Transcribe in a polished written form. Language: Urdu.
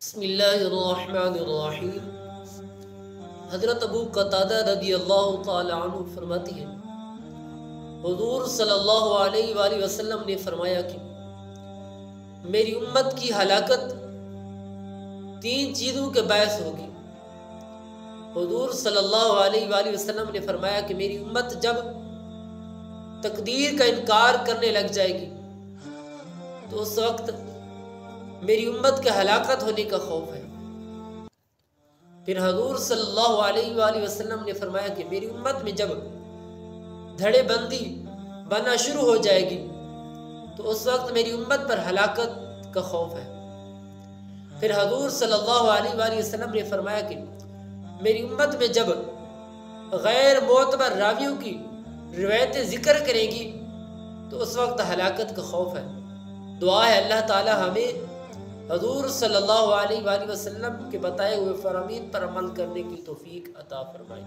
بسم اللہ الرحمن الرحیم۔ حضرت ابو قتادہ رضی اللہ تعالی عنہ فرماتی ہیں، حضور صلی اللہ علیہ وآلہ وسلم نے فرمایا کہ میری امت کی ہلاکت 3 چیزوں کے باعث ہوگی۔ حضور صلی اللہ علیہ وآلہ وسلم نے فرمایا کہ میری امت جب تقدیر کا انکار کرنے لگ جائے گی تو اس وقت میری امت کے ہلاکت ہونے کا خوف ہے۔ پھر حضور صلی اللہ علیہ وآلہ وسلم نے فرمایا کہ میری امت میں جب دھڑے بندی بننا شروع ہو جائے گی تو اس وقت میری امت پر ہلاکت کا خوف ہے۔ پھر حضور صلی اللہ علیہ وآلہ وسلم نے فرمایا کہ میری امت میں جب غیر معتبر راویوں کی روایتیں ذکر کرے گی تو اس وقت ہلاکت کا خوف ہے۔ دعا ہے اللہ تعالی ہمیں حضور صلی اللہ علیہ وآلہ وسلم کے بتائے ہوئے فرامین پر عمل کرنے کی توفیق عطا فرمائے۔